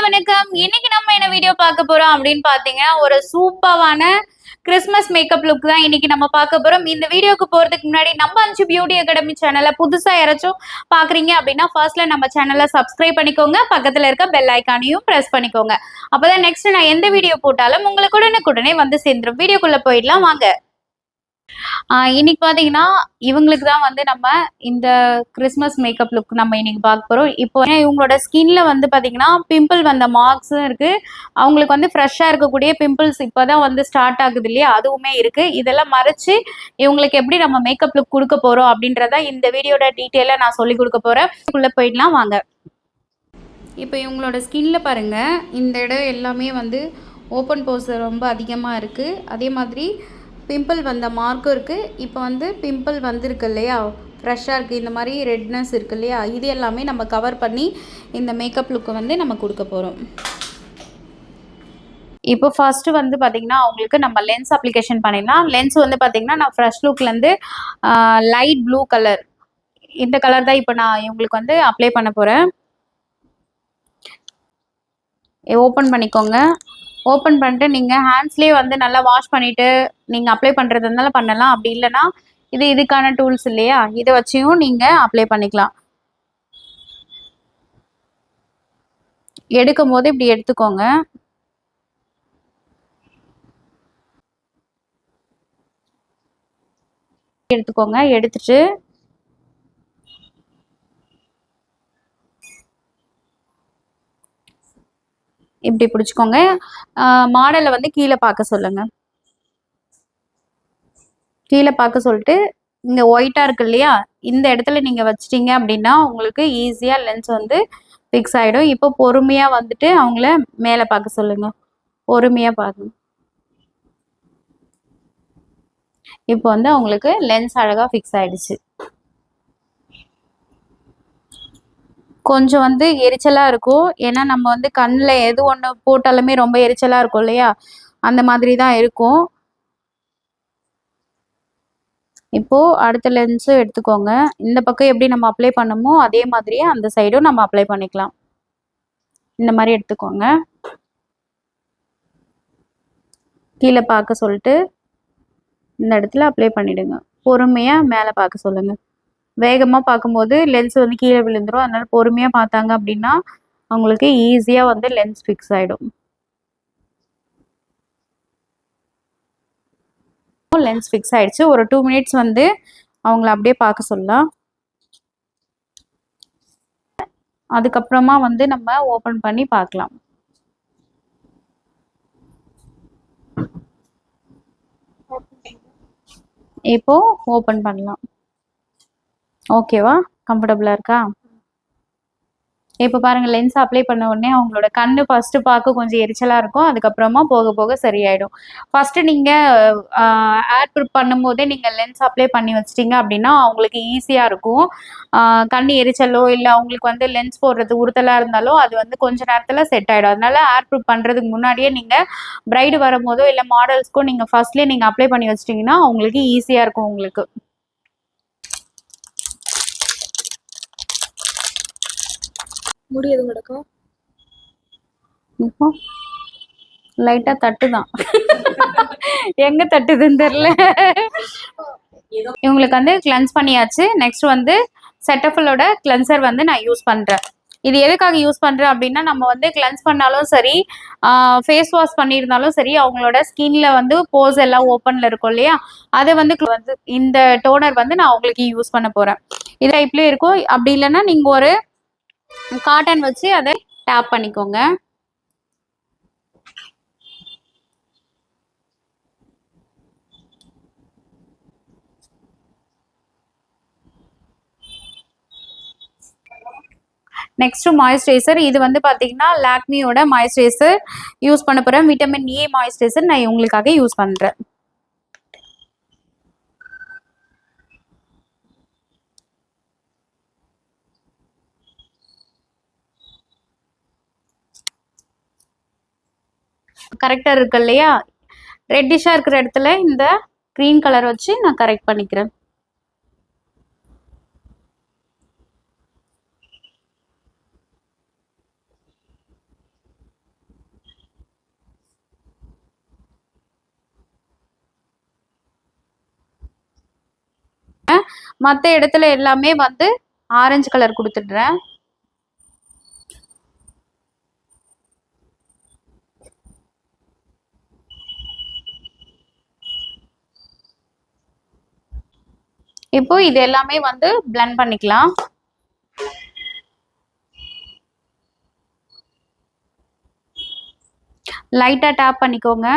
வணக்கம். இன்னைக்கு நம்ம என்ன வீடியோ பார்க்க போறோம் அப்படின்னு பாத்தீங்கன்னா, ஒரு சூப்பரான கிறிஸ்மஸ் மேக்கப் லுக் தான் இன்னைக்கு நம்ம பார்க்க போறோம். இந்த வீடியோக்கு போறதுக்கு முன்னாடி நம்ம அஞ்சு பியூட்டி அகாடமி சேனலை புதுசா யாராச்சும் பாக்குறீங்க அப்படின்னா ஃபர்ஸ்ட்ல நம்ம சேனலை சப்ஸ்கிரைப் பண்ணிக்கோங்க. பக்கத்துல இருக்க பெல் ஐக்கானையும் பிரஸ் பண்ணிக்கோங்க. அப்பதான் நெக்ஸ்ட் நான் எந்த வீடியோ போட்டாலும் உங்களுக்கு உடனே வந்து சேர்ந்துரும். வீடியோக்குள்ள போயிடலாம் வாங்க. இன்னைக்கு பார்த்தீங்கன்னா, இவங்களுக்கு தான் வந்து நம்ம இந்த கிறிஸ்மஸ் மேக்கப் லுக் நம்ம இன்னைக்கு பார்க்க போறோம். இப்போ இவங்களோட ஸ்கின்ல வந்து பார்த்தீங்கன்னா, பிம்பிள் வந்த மார்க்ஸும் இருக்கு. அவங்களுக்கு வந்து ஃப்ரெஷ்ஷா இருக்கக்கூடிய பிம்பிள்ஸ் இப்பதான் வந்து ஸ்டார்ட் ஆகுது இல்லையா? அதுவுமே இருக்கு. இதெல்லாம் மறைச்சு இவங்களுக்கு எப்படி நம்ம மேக்கப் லுக் குடுக்க போறோம் அப்படின்றத இந்த வீடியோட டீட்டெயிலா நான் சொல்லிக் குடுக்க போறேன். உள்ள போயிடலாம் வாங்க. இப்போ இவங்களோட ஸ்கின்ல பாருங்க, இந்த இடம் எல்லாமே வந்து ஓப்பன் போர்ஸ் ரொம்ப அதிகமாக இருக்கு. அதே மாதிரி பிம்பிள் வந்த மார்க்கும் இருக்குது. இப்போ வந்து பிம்பிள் வந்திருக்கு இல்லையா, ஃப்ரெஷ்ஷாக இருக்குது, இந்த மாதிரி ரெட்னஸ் இருக்குது இல்லையா, இது எல்லாமே நம்ம கவர் பண்ணி இந்த மேக்கப் லுக்கை வந்து நம்ம கொடுக்க போகிறோம். இப்போ ஃபர்ஸ்ட்டு வந்து பார்த்திங்கன்னா அவங்களுக்கு நம்ம லென்ஸ் அப்ளிகேஷன் பண்ணிடலாம். லென்ஸ் வந்து பார்த்திங்கன்னா நான் ஃப்ரெஷ் லுக்லேருந்து லைட் ப்ளூ கலர், இந்த கலர் தான் இப்போ நான் இவங்களுக்கு வந்து அப்ளை பண்ண போகிறேன். ஓப்பன் பண்ணிக்கோங்க. ஓப்பன் பண்ணிட்டு நீங்கள் ஹேண்ட்ஸ்லேயே வந்து நல்லா வாஷ் பண்ணிவிட்டு நீங்கள் அப்ளை பண்ணுறது இருந்தாலும் பண்ணலாம். அப்படி இல்லைன்னா இதுக்கான டூல்ஸ் இல்லையா, இதை வச்சியும் நீங்கள் அப்ளை பண்ணிக்கலாம். எடுக்கும் போது இப்படி எடுத்துக்கோங்க. எடுத்துட்டு இப்படி பிடிச்சிக்கோங்க. மாடலை வந்து கீழே பார்க்க சொல்லுங்க. கீழே பார்க்க சொல்லிட்டு இங்கே ஒயிட்டாக இருக்கு இல்லையா, இந்த இடத்துல நீங்கள் வச்சிட்டிங்க அப்படின்னா உங்களுக்கு ஈஸியாக லென்ஸ் வந்து ஃபிக்ஸ் ஆகிடும். இப்போ பொறுமையாக வந்துட்டு அவங்கள மேலே பார்க்க சொல்லுங்க. பொறுமையாக பாருங்க. இப்போ வந்து அவங்களுக்கு லென்ஸ் அழகாக ஃபிக்ஸ் ஆகிடுச்சு. கொஞ்சம் வந்து எரிச்சலாக இருக்கும். ஏன்னா நம்ம வந்து கண்ணில் எது ஒன்று போட்டாலுமே ரொம்ப எரிச்சலாக இருக்கும் இல்லையா, அந்த மாதிரி தான் இருக்கும். இப்போது அடுத்த லென்ஸும் எடுத்துக்கோங்க. இந்த பக்கம் எப்படி நம்ம அப்ளை பண்ணமோ அதே மாதிரியே அந்த சைடும் நம்ம அப்ளை பண்ணிக்கலாம். இந்த மாதிரி எடுத்துக்கோங்க. கீழே பார்க்க சொல்லிட்டு இந்த இடத்துல அப்ளை பண்ணிவிடுங்க. பொறுமையாக மேலே பார்க்க சொல்லுங்கள். வேகமாக பார்க்கும்போது லென்ஸ் வந்து கீழே விழுந்துடும். அதனால பொறுமையாக பார்த்தாங்க அப்படின்னா அவங்களுக்கு ஈஸியாக வந்து லென்ஸ் ஃபிக்ஸ் ஆகிடும். லென்ஸ் ஃபிக்ஸ் ஆயிடுச்சு. ஒரு 2 மினிட்ஸ் வந்து அவங்கள அப்படியே பார்க்க சொல்லலாம். அதுக்கப்புறமா வந்து நம்ம ஓப்பன் பண்ணி பார்க்கலாம். இப்போ ஓப்பன் பண்ணலாம். ஓகேவா, கம்ஃபர்டபுளாக இருக்கா? இப்போ பாருங்கள், லென்ஸ் அப்ளை பண்ண உடனே அவங்களோட கண் ஃபஸ்ட்டு பார்க்க கொஞ்சம் எரிச்சலாக இருக்கும். அதுக்கப்புறமா போக போக சரியாயிடும். ஃபஸ்ட்டு நீங்கள் ஆட் பண்ணும்போதே நீங்கள் லென்ஸ் அப்ளை பண்ணி வச்சிட்டிங்க அப்படின்னா அவங்களுக்கு ஈஸியாக இருக்கும். கண் எரிச்சலோ இல்லை அவங்களுக்கு வந்து லென்ஸ் போடுறது உறுத்தலாக இருந்தாலோ அது வந்து கொஞ்ச நேரத்தில் செட் ஆகிடும். அதனால ஆட் ப்ரூஃப் பண்ணுறதுக்கு முன்னாடியே நீங்கள் பிரைடு வரும்போதோ இல்லை மாடல்ஸ்க்கோ நீங்கள் ஃபஸ்ட்லேயே நீங்கள் அப்ளை பண்ணி வச்சிட்டிங்கன்னா அவங்களுக்கு ஈஸியாக இருக்கும். உங்களுக்கு முடியாது கிடக்கும். இப்போ லைட்டா தட்டுதான். எங்க தட்டுதுன்னு தெரியல. இவங்களுக்கு வந்து கிளென்ஸ் பண்ணியாச்சு. நெக்ஸ்ட் வந்து செட்டஃபிலோட கிளென்சர் வந்து நான் யூஸ் பண்றேன். இது எதுக்காக யூஸ் பண்றேன் அப்படின்னா, நம்ம வந்து கிளென்ஸ் பண்ணாலும் சரி, ஃபேஸ் வாஷ் பண்ணியிருந்தாலும் சரி, அவங்களோட ஸ்கின்ல வந்து போர்ஸ் எல்லாம் ஓப்பன்ல இருக்கும் இல்லையா, அதை வந்து இந்த டோனர் வந்து நான் அவங்களுக்கு யூஸ் பண்ண போறேன். இது டைப்லயே இருக்கும். அப்படி இல்லைன்னா நீங்க ஒரு காட்டன் வச்சு அதை டேப் பண்ணிக்கோங்க. Next moisturiser. இது வந்து பாத்தீங்கன்னா லாக்மியோட மாய்ஸ்சரைசர் யூஸ் பண்ண போறேன். விட்டமின் ஏ மாய்ஸ்சரைசர் நான் உங்களுக்காக யூஸ் பண்றேன். கரெக்டா இருக்கு இல்லையா, ரெட்டிஷா இருக்கிற இடத்துல இந்த கிரீன் கலர் வச்சு நான் கரெக்ட் பண்ணிக்கிறேன். மற்ற இடத்துல எல்லாமே வந்து ஆரஞ்சு கலர் கொடுத்துடுறேன். இப்போ இது எல்லாமே வந்து பிளெண்ட் பண்ணிக்கலாம். லைட்டா டேப் பண்ணிக்கோங்க,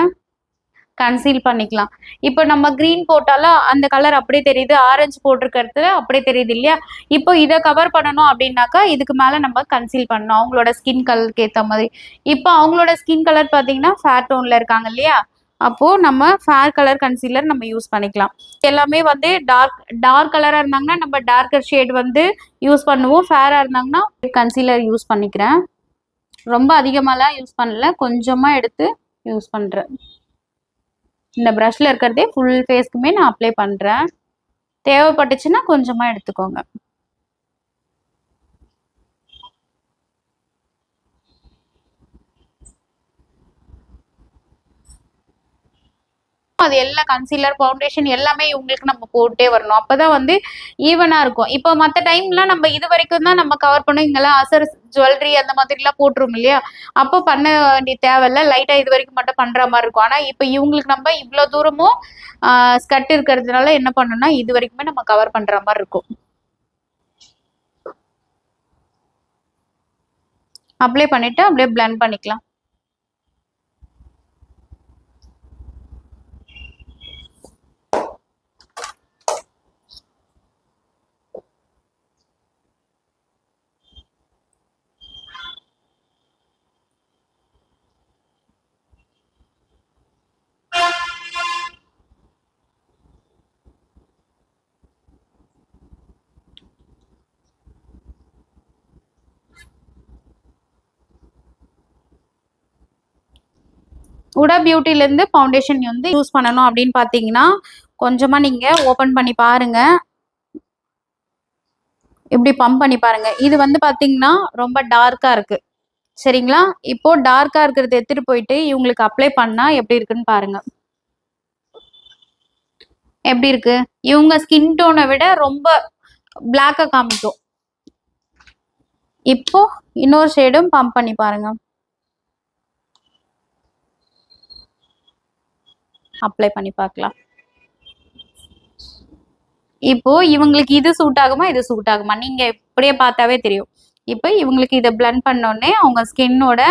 கன்சீல் பண்ணிக்கலாம். இப்போ நம்ம கிரீன் போட்டாலும் அந்த கலர் அப்படியே தெரியுது, ஆரஞ்சு போட்டிருக்கிறது அப்படியே தெரியுது இல்லையா? இப்போ இதை கவர் பண்ணணும் அப்படின்னாக்கா இதுக்கு மேல நம்ம கன்சீல் பண்ணணும் அவங்களோட ஸ்கின் கலருக்கு ஏற்ற மாதிரி. இப்போ அவங்களோட ஸ்கின் கலர் பார்த்தீங்கன்னா ஃபேர் டோன்ல இருக்காங்க இல்லையா? அப்போ நம்ம ஃபேர் கலர் கன்சீலர் நம்ம யூஸ் பண்ணிக்கலாம். எல்லாமே வந்து டார்க் கலரா இருந்தாங்கன்னா நம்ம டார்க்கர் ஷேட் வந்து யூஸ் பண்ணுவோம். ஃபேரா இருந்தாங்கன்னா கன்சீலர் யூஸ் பண்ணிக்கிறேன். ரொம்ப அதிகமாலாம் யூஸ் பண்ணல, கொஞ்சமா எடுத்து யூஸ் பண்றேன். இந்த ப்ரஷ்ல இருக்கிறதே ஃபுல் ஃபேஸ்க்குமே நான் அப்ளை பண்றேன். தேவைப்பட்டுச்சுன்னா கொஞ்சமா எடுத்துக்கோங்க. அது எல்லாம் கன்சீலர் ஃபவுண்டேஷன் எல்லாமே இவங்களுக்கு நம்ம போட்டே வரணும். அப்பதான் வந்து ஈவனா இருக்கும். இப்போ மற்ற டைம்லாம் நம்ம இது வரைக்கும் தான் நம்ம கவர் பண்ணோம். இங்கெல்லாம் அசர் ஜுவல்லரி அந்த மாதிரிலாம் போட்டுரும் இல்லையா? அப்போ பண்ண வேண்டிய தேவையில்ல, லைட்டா இது வரைக்கும் மட்டும் பண்ற மாதிரி இருக்கும். ஆனா இப்போ இவங்களுக்கு நம்ம இவ்வளோ தூரமும் ஸ்கட் இருக்கிறதுனால என்ன பண்ணணும்னா இது வரைக்குமே நம்ம கவர் பண்ற மாதிரி இருக்கும். அப்ளை பண்ணிட்டு அப்படியே பிளெண்ட் பண்ணிக்கலாம். உடா பியூட்டிலேருந்து ஃபவுண்டேஷன் வந்து யூஸ் பண்ணணும் அப்படின்னு பார்த்தீங்கன்னா கொஞ்சமாக நீங்கள் ஓப்பன் பண்ணி பாருங்க, இப்படி பம்ப் பண்ணி பாருங்க. இது வந்து பார்த்தீங்கன்னா ரொம்ப டார்க்காக இருக்கு சரிங்களா? இப்போ டார்க்காக இருக்கிறத எடுத்துட்டு போயிட்டு இவங்களுக்கு அப்ளை பண்ணா எப்படி இருக்குன்னு பாருங்க. எப்படி இருக்கு? இவங்க ஸ்கின் டோனை விட ரொம்ப பிளாக்காக காமிக்கும். இப்போ இன்னொரு ஷேடும் பம்ப் பண்ணி பாருங்க, அப்ளை பண்ணி பார்க்கலாம். இப்போ இவங்களுக்கு இது சூட் ஆகுமா இது சூட் ஆகுமா நீங்க இப்படியே பார்த்தாவே தெரியும். இப்போ இவங்களுக்கு இதை பிளெண்ட் பண்ணோடனே அவங்க ஸ்கின்னோட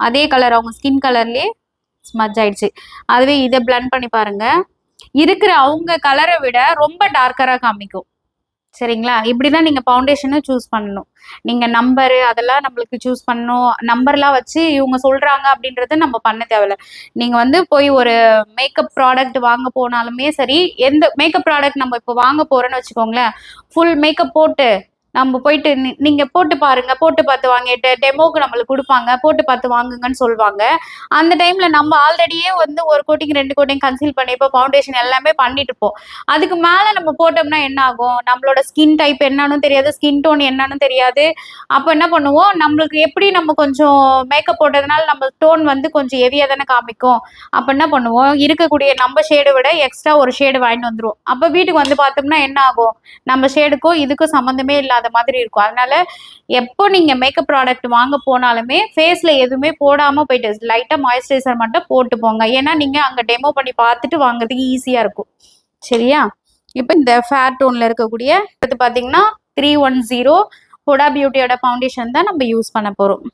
அதே கலர் அவங்க ஸ்கின் கலர்லயே ஸ்மஜ் ஆயிடுச்சு. அதுவே இதை பிளெண்ட் பண்ணி பாருங்க, இருக்கிற அவங்க கலரை விட ரொம்ப டார்க்கரா காமிக்கும் சரிங்களா? இப்படிதான் நீங்க ஃபவுண்டேஷனும் சூஸ் பண்ணணும். நீங்க நம்பரு அதெல்லாம் நம்மளுக்கு சூஸ் பண்ணணும். நம்பர்லாம் வச்சு இவங்க சொல்றாங்க அப்படின்றத நம்ம பண்ண தேவையில்ல. நீங்க வந்து போய் ஒரு மேக்கப் ப்ராடக்ட் வாங்க போனாலுமே சரி, எந்த மேக்கப் ப்ராடக்ட் நம்ம இப்போ வாங்க போறோம்னு வச்சுக்கோங்களேன், ஃபுல் மேக்கப் போட்டு நம்ம போயிட்டு நீங்க போட்டு பாருங்க, போட்டு பார்த்து வாங்கிட்டு டெமோக்கு நம்மளுக்கு கொடுப்பாங்க, போட்டு பார்த்து வாங்குங்கன்னு சொல்லுவாங்க. அந்த டைம்ல நம்ம ஆல்ரெடியே வந்து ஒரு கோட்டிங் 2 கோட்டிங் கன்சீல் பண்ணிப்போம், ஃபவுண்டேஷன் எல்லாமே பண்ணிட்டு இருப்போம். அதுக்கு மேல நம்ம போட்டோம்னா என்ன ஆகும்? நம்மளோட ஸ்கின் டைப் என்னன்னு தெரியாது, ஸ்கின் டோன் என்னன்னு தெரியாது. அப்போ என்ன பண்ணுவோம், நம்மளுக்கு எப்படி நம்ம கொஞ்சம் மேக்கப் போட்டதுனால நம்ம டோன் வந்து கொஞ்சம் ஹெவியா தானே காமிக்கும். அப்போ என்ன பண்ணுவோம், இருக்கக்கூடிய நம்ம ஷேடை விட எக்ஸ்ட்ரா ஒரு ஷேடு வாங்கிட்டு வந்துருவோம். அப்போ வீட்டுக்கு வந்து பார்த்தோம்னா என்ன ஆகும், நம்ம ஷேடுக்கும் இதுக்கும் சம்மந்தமே இல்லாத மாதிரி இருக்கும். அதனால எப்போ நீங்க மேக்கப் ப்ராடக்ட் வாங்க போனாலுமே ஃபேஸ்ல எதுவுமே போடாம போயிட்டு லைட்டா மாய்ஸ்சரைசர் மட்டும் போட்டு போங்க. ஏன்னா நீங்க அங்க டெமோ பண்ணி பார்த்துட்டு வாங்குறதுக்கு ஈஸியா இருக்கும் சரியா? இப்போ இந்த ஃபேர் டோன்ல இருக்கக்கூடிய இது பாத்தீங்கன்னா 310 ஹுடா பியூட்டியோட ஃபவுண்டேஷன் தான் நம்ம யூஸ் பண்ண போறோம்.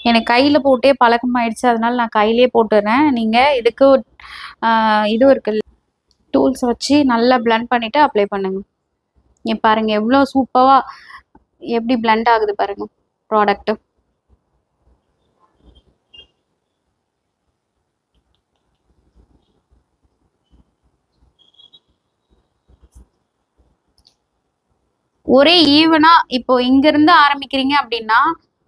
எனக்கு கையில் போட்டே பழக்கமாயிடுச்சு, அதனால நான் கையிலே போட்டுறேன். நீங்கள் இதுக்கு இது இருக்கு டூல்ஸ் வச்சு நல்லா பிளெண்ட் பண்ணிவிட்டு அப்ளை பண்ணுங்க. இங்கே பாருங்கள் எவ்வளோ சூப்பராக எப்படி பிளெண்ட் ஆகுது பாருங்கள் ப்ராடக்ட்டு. ஒரே ஈவனா இப்போ இங்கிருந்து ஆரம்பிக்கிறீங்க அப்படின்னா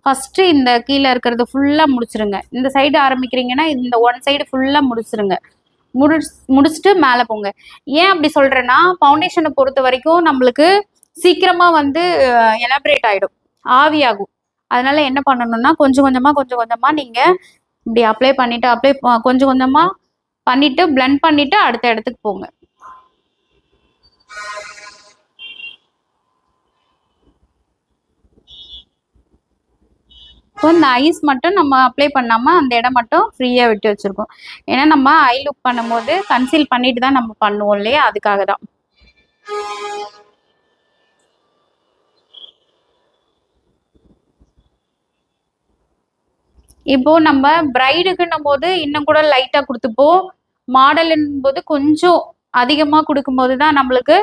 ஃபர்ஸ்ட் இந்த கீழே இருக்கிறது ஃபுல்லா முடிச்சிருங்க. இந்த சைடு ஆரம்பிக்கிறீங்கன்னா இந்த ஒன் சைடு ஃபுல்லா முடிச்சிருங்க. முடிச்சுட்டு மேலே போங்க. ஏன் அப்படி சொல்றேன்னா ஃபவுண்டேஷனை பொறுத்த வரைக்கும் நம்மளுக்கு சீக்கிரமா வந்து எலாபரேட் ஆயிடும், ஆவியாகும். அதனால என்ன பண்ணணும்னா கொஞ்சம் கொஞ்சமா நீங்க இப்படி அப்ளை பண்ணிட்டு கொஞ்சம் கொஞ்சமா பண்ணிட்டு பிளெண்ட் பண்ணிட்டு அடுத்த இடத்துக்கு போங்க. இப்போ இந்த ஐஸ் மட்டும் நம்ம அப்ளை பண்ணாம அந்த இடம் மட்டும் ஃப்ரீயா விட்டு வச்சிருக்கோம். ஏன்னா நம்ம ஐ லுக் பண்ணும்போது கன்சீல் பண்ணிட்டு தான் நம்ம பண்ணுவோம் இல்லையா, அதுக்காக தான். இப்போ நம்ம பிரைடுக்குன்னும் போது இன்னும் கூட லைட்டா கொடுத்துப்போம். மாடலுன்னும் போது கொஞ்சம் அதிகமா கொடுக்கும்போது தான் நம்மளுக்கு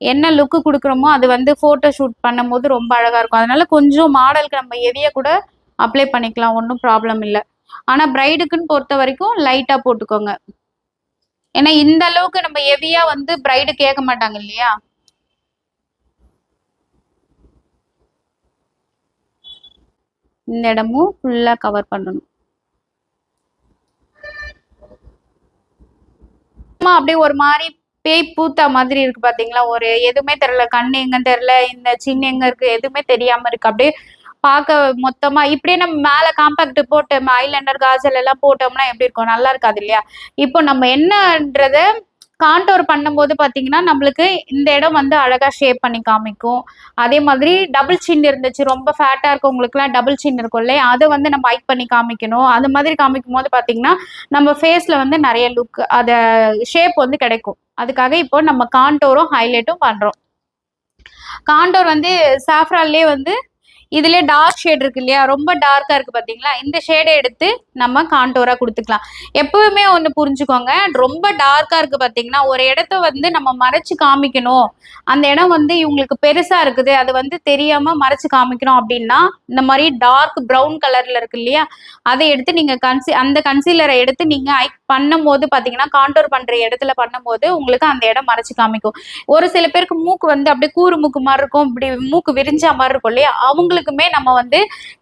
என்ன லுக்கு கொடுக்குறோமோ அது வந்து போட்டோ ஷூட் பண்ணும்போது ரொம்ப அழகா இருக்கும். அதனால கொஞ்சம் மாடலுக்கு நம்ம ஹெவியா கூட அப்ளை பண்ணிக்கலாம், ஒன்றும் ப்ராப்ளம் இல்லை. ஆனா பிரைடுக்குன்னு பொறுத்த வரைக்கும் லைட்டா போட்டுக்கோங்க. ஏன்னா இந்த அளவுக்கு நம்ம ஹெவியா வந்து பிரைடு கேட்க மாட்டாங்க இல்லையா. இந்த இடமும் ஃபுல்லா கவர் பண்ணணும். அப்படியே ஒரு மாதிரி பேய் பூத்தா மாதிரி இருக்கு பாத்தீங்களா, ஒரு எதுவுமே தெரியல, கண்ணு எங்கன்னு தெரியல, இந்த சின்ன எங்க இருக்கு எதுவுமே தெரியாம இருக்கு. அப்படியே பார்க்க மொத்தமா இப்படியே நம்ம மேல காம்பாக்ட் போட்டு ஐலைனர் காஜல் எல்லாம் போட்டோம்னா எப்படி இருக்கும், நல்லா இருக்காது இல்லையா. இப்போ நம்ம என்னன்றத கான்டோர் பண்ணும்போது பாத்தீங்கன்னா நம்மளுக்கு இந்த இடம் வந்து அழகா ஷேப் பண்ணி காமிக்கும். அதே மாதிரி டபுள் சின் இருந்துச்சு, ரொம்ப ஃபேட்டா இருக்கவங்களுக்கு எல்லாம் டபுள் சின் இருக்கும் இல்லையா, அதை வந்து நம்ம ஹைட் பண்ணி காமிக்கணும். அது மாதிரி காமிக்கும் போது பாத்தீங்கன்னா நம்ம ஃபேஸ்ல வந்து நிறைய லுக் அத ஷேப் வந்து கிடைக்கும். அதுக்காக இப்போ நம்ம கான்டோரும் ஹைலைட்டும் பண்றோம். கான்டோர் வந்து சாஃப்ரான்லயே வந்து இதுலயே டார்க் ஷேட் இருக்கு இல்லையா, ரொம்ப டார்க்கா இருக்கு பாத்தீங்களா, இந்த ஷேடை எடுத்து நம்ம கான்டோரா கொடுத்துக்கலாம். எப்பவுமே ஒண்ணு புரிஞ்சுக்கோங்க, ரொம்ப டார்க்கா இருக்கு பாத்தீங்கன்னா ஒரு இடத்த வந்து நம்ம மறைச்சு காமிக்கணும், அந்த இடம் வந்து இவங்களுக்கு பெருசா இருக்குது அது வந்து தெரியாம மறைச்சு காமிக்கணும் அப்படின்னா இந்த மாதிரி டார்க் ப்ரௌன் கலர்ல இருக்கு இல்லையா, அதை எடுத்து நீங்க அந்த கன்சீலரை எடுத்து நீங்க பண்ணும் போது பாத்தீங்கன்னா கான்டோர் பண்ற இடத்துல பண்ணும்போது உங்களுக்கு அந்த இடம் மறைச்சு காமிக்கும். ஒரு சில பேருக்கு மூக்கு வந்து அப்படியே கூறு மூக்கு மாதிரி இருக்கும், இப்படி மூக்கு விரிஞ்சா மாதிரி இருக்கும் இல்லையா, அவங்களுக்குமே நம்ம வந்து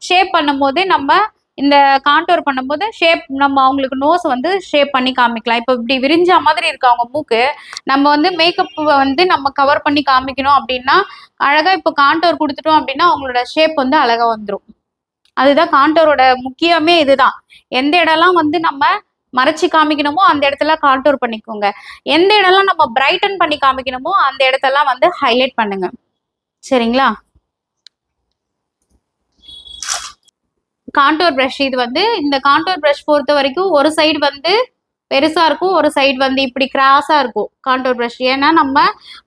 ஷேப் பண்ணும்போது நம்ம இந்த கான்டோர் பண்ணும்போது ஷேப் நம்ம அவங்களுக்கு நோஸ் வந்து ஷேப் பண்ணி காமிக்கலாம். இப்போ இப்படி விரிஞ்சா மாதிரி இருக்கு அவங்க மூக்கு, நம்ம வந்து மேக்கப் வந்து நம்ம கவர் பண்ணி காமிக்கணும் அப்படின்னா அழகா இப்போ கான்டோர் கொடுத்துட்டோம் அப்படின்னா அவங்களோட ஷேப் வந்து அழகா வந்துடும். அதுதான் கான்டோரோட முக்கியமே, இதுதான். எந்த இடம்லாம் வந்து நம்ம மறைச்சு காமிக்கணுமோ அந்த இடத்துல கான்டோர் பண்ணிக்கோங்க, எந்த இடம்லாம் நம்ம பிரைட்டன் பண்ணி காமிக்கணுமோ அந்த இடத்தெல்லாம் வந்து ஹைலைட் பண்ணுங்க. சரிங்களா. கான்டோர் பிரஷ், இது வந்து இந்த கான்டோர் பிரஷ் பொறுத்த வரைக்கும் ஒரு சைடு வந்து பெருசா இருக்கும், ஒரு சைடு வந்து இப்படி கிராஸா இருக்கும் கான்டோர் பிரஷ். ஏன்னா நம்ம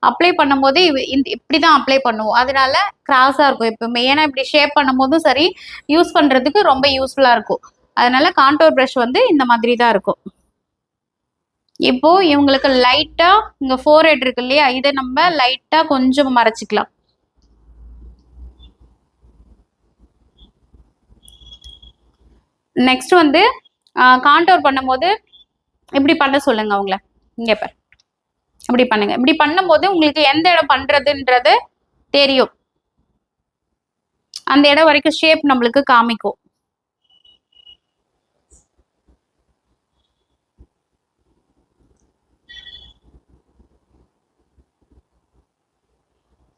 அப்ளை பண்ணும் போது இப்படிதான் அப்ளை பண்ணுவோம், அதனால கிராஸா இருக்கும் எப்பவுமே. ஏன்னா இப்படி ஷேப் பண்ணும் போதும் சரி யூஸ் பண்றதுக்கு ரொம்ப யூஸ்ஃபுல்லா இருக்கும். அதனால கான்டோர் பிரஷ் வந்து இந்த மாதிரி தான் இருக்கும். இப்போ இவங்களுக்கு லைட்டா இங்க ஃபோர்ஹெட் இருக்கு இல்லையா, இதை நம்ம லைட்டா கொஞ்சம் மறைச்சிக்கலாம். நெக்ஸ்ட் வந்து கான்டோர் பண்ணும்போது இப்படி பண்ண சொல்லுங்க அவங்கள, இங்க பாரு இப்படி பண்ணுங்க. இப்படி பண்ணும்போது உங்களுக்கு எந்த இடம் பண்றதுன்றது தெரியும், அந்த இடம் வரைக்கும் ஷேப் நம்மளுக்கு காமிக்கும்.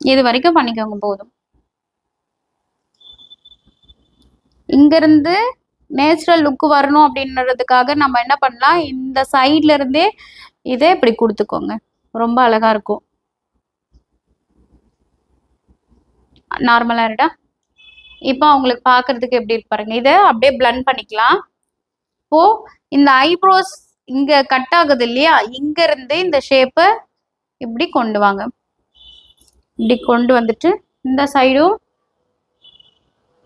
இது வரைக்கும் பண்ணிக்கோங்க போதும். இங்க இருந்து நேச்சுரல் லுக் வரணும் அப்படின்றதுக்காக நம்ம என்ன பண்ணலாம், இந்த சைட்ல இருந்தே இதே இப்படி கொடுத்துக்கோங்க, ரொம்ப அழகா இருக்கும். நார்மலா இருக்கா. இப்போ அவங்களுக்கு பாக்குறதுக்கு எப்படி இருக்கு பாருங்க, இதை அப்படியே பிளண்ட் பண்ணிக்கலாம். இப்போ இந்த ஐப்ரோஸ் இங்க கட் ஆகுது இல்லையா, இங்க இருந்து இந்த ஷேப்பை இப்படி கொண்டு வாங்க. இப்படி கொண்டு வந்துட்டு இந்த சைடும்